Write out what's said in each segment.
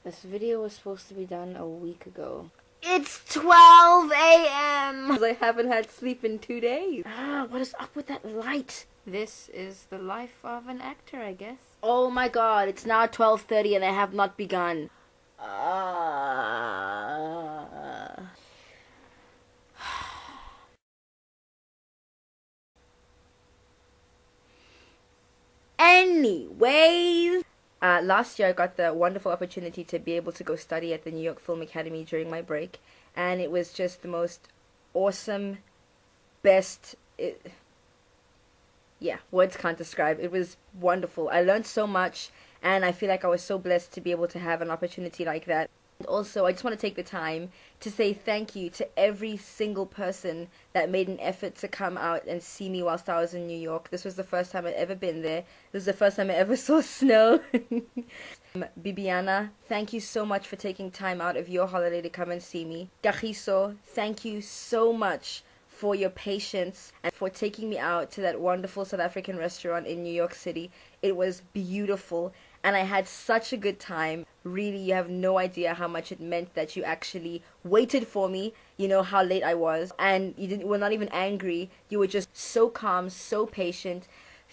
This video was supposed to be done a week ago. It's 12 a.m. I haven't had sleep in 2 days. What is up with that light? This is the life of an actor, I guess. Oh my god, it's now 12:30 and I have not begun. Anyways, last year I got the wonderful opportunity to be able to go study at the New York Film Academy during my break, and it was just the most awesome, words can't describe. It was wonderful. I learned so much, and I feel like I was so blessed to be able to have an opportunity like that. Also, I just want to take the time to say thank you to every single person that made an effort to come out and see me whilst I was in New York. This was the first time I'd ever been there. This was the first time I ever saw snow. Bibiana, thank you so much for taking time out of your holiday to come and see me. Kagiso, thank you so much for your patience and for taking me out to that wonderful South African restaurant in New York City. It was beautiful, and I had such a good time. Really, you have no idea how much it meant that you actually waited for me. You know how late I was, and you were not even angry. You were just so calm, so patient.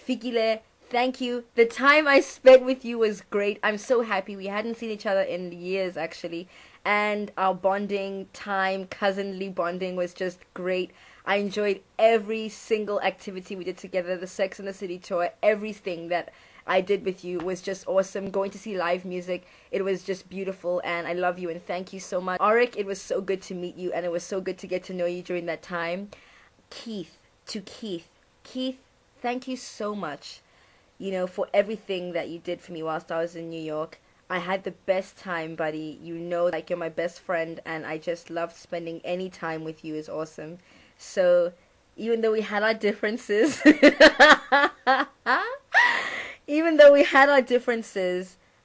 Fikile, thank you. The time I spent with you was great. I'm so happy. We hadn't seen each other in years, actually, and our bonding time, cousinly bonding, was just great. I enjoyed every single activity we did together, the Sex and the City tour, everything that I did with you was just awesome. Going to see live music, it was just beautiful, and I love you and thank you so much. Arik, it was so good to meet you, and it was so good to get to know you during that time. Keith, thank you so much, for everything that you did for me whilst I was in New York. I had the best time, buddy. Like you're my best friend, and I just loved spending any time with you. Is awesome. So, even though we had our differences,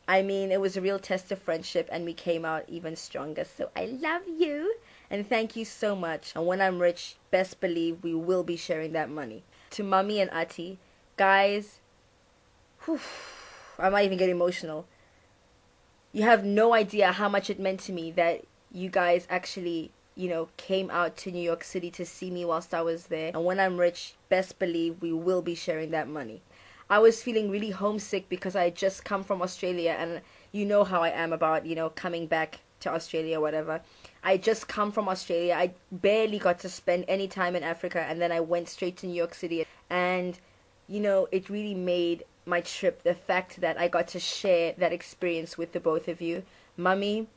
I mean, it was a real test of friendship, and we came out even stronger. So, I love you, and thank you so much. And when I'm rich, best believe we will be sharing that money. To Mummy and Ati, guys, I might even get emotional. You have no idea how much it meant to me that you guys actually came out to New York City to see me whilst I was there. And when I'm rich, best believe we will be sharing that money. I was feeling really homesick because I had just come from Australia, and you know how I am about, coming back to Australia, whatever. I just come from Australia. I barely got to spend any time in Africa, and then I went straight to New York City. And, it really made my trip, the fact that I got to share that experience with the both of you. Mummy,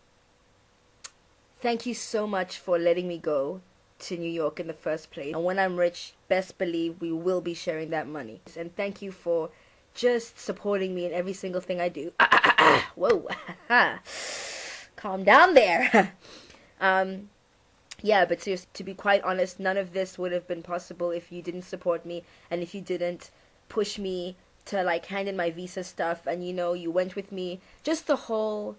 thank you so much for letting me go to New York in the first place. And when I'm rich, best believe we will be sharing that money. And thank you for just supporting me in every single thing I do. Whoa. Calm down there. But seriously, to be quite honest, none of this would have been possible if you didn't support me and if you didn't push me to hand in my visa stuff, and you went with me. Just the whole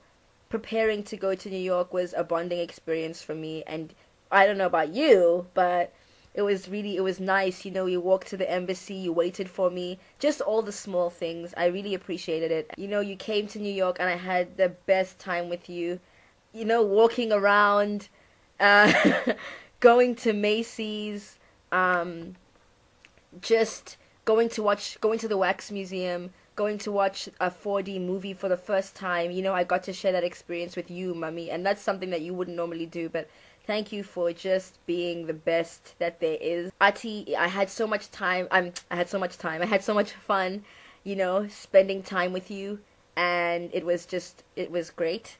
preparing to go to New York was a bonding experience for me, and I don't know about you, but it was nice. You walked to the embassy, you waited for me, just all the small things. I really appreciated it. You came to New York, and I had the best time with you. Walking around, going to Macy's, just going to the Wax Museum, going to watch a 4D movie for the first time. I got to share that experience with you, Mummy, and that's something that you wouldn't normally do, but thank you for just being the best that there is. Ati, I had so much time. I had so much fun, spending time with you, and it was great.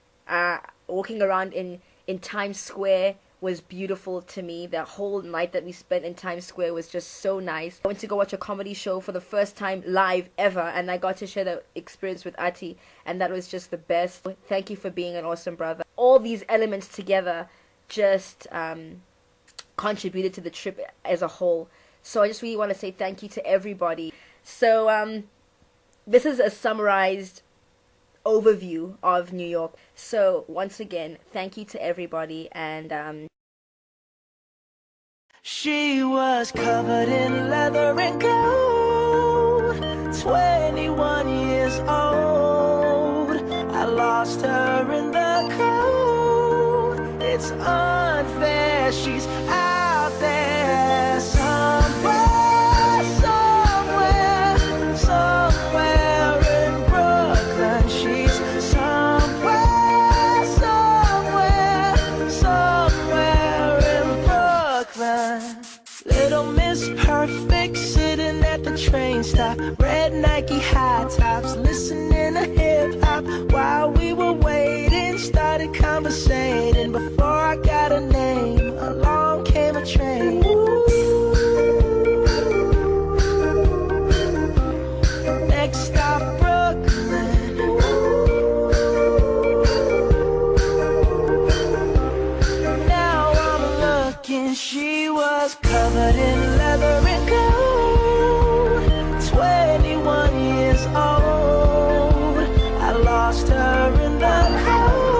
Walking around in Times Square was beautiful to me. The whole night that we spent in Times Square was just so nice. I went to go watch a comedy show for the first time live ever, and I got to share that experience with Ati, and that was just the best. Thank you for being an awesome brother. All these elements together just contributed to the trip as a whole. So I just really want to say thank you to everybody. So this is a summarized overview of New York. So once again, thank you to everybody, and she was covered in leather and gold, 21 years old. I lost her in the It's unfair, she's out there somewhere, somewhere, somewhere in Brooklyn. She's somewhere, somewhere, somewhere in Brooklyn. Little Miss Perfect sitting at the train stop, red Nike high tops, listening to hip hop while we were waiting. Started conversating before I got a name. Along came a train. Next stop, Brooklyn. Now I'm looking, she was covered in leather and gold, 21 years old. I lost her in the cold.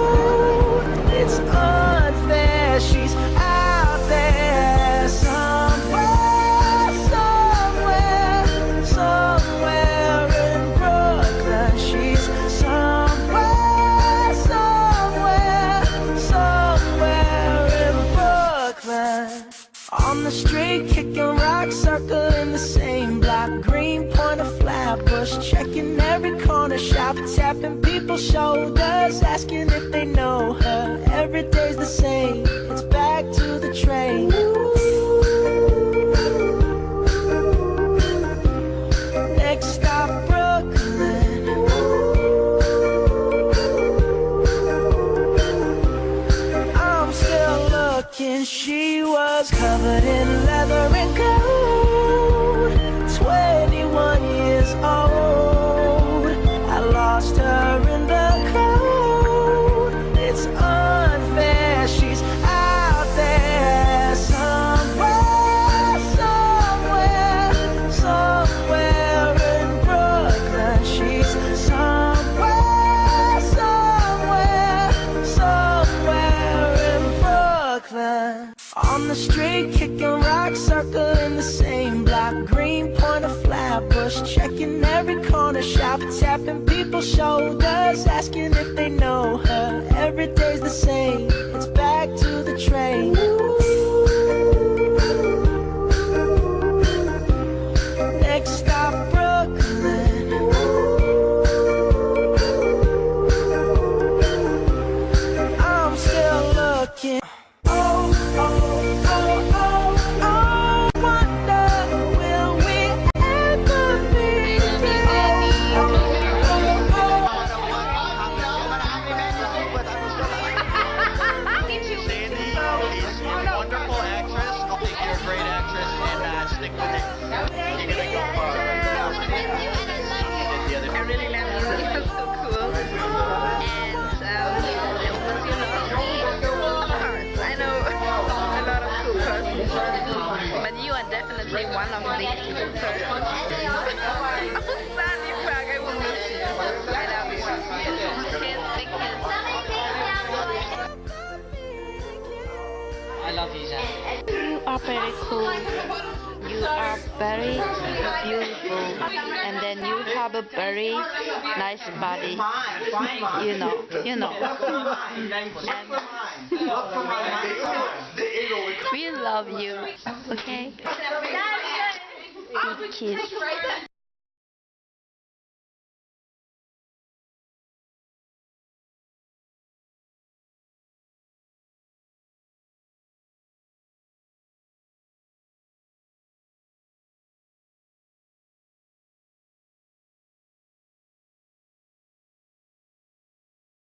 It's unfair, she's out there somewhere, somewhere, somewhere in Brooklyn. She's somewhere, somewhere, somewhere in Brooklyn. On the street, kicking rock, circling the same block. Greenpoint, a Flatbush, checking every corner shop, tapping people's shoulders, asking if they know her. Every day's the same, it's back to the train. Next stop, Brooklyn. I'm still looking, she was covered in leather and gold, 21 years old. I lost her in the cold. It's unfair, she's out there somewhere, somewhere, somewhere in Brooklyn. She's somewhere, somewhere, somewhere in Brooklyn. On the street, kicking rock, circling the same block. Greenpoint, a Flatbush, checking every corner shop, tapping people's shoulders, asking if they know her. Every day's the same, it's back to the train. Next stop, Brooklyn. I'm still looking. Oh, oh, oh, oh, oh, wonder, will we ever be Sandy is a wonderful actress. I think you're a great actress, and stick with it. You're gonna go far. I really love you. You're so cool. And I know a lot of cool persons, but you are definitely one of the cool persons. Oh, Sandy Frog, I will miss you. I love you. Kiss, big kiss. I love you, Jen. You are very cool. You are very beautiful, and then you have a very nice body. You know. And we love you. Okay. Big kiss.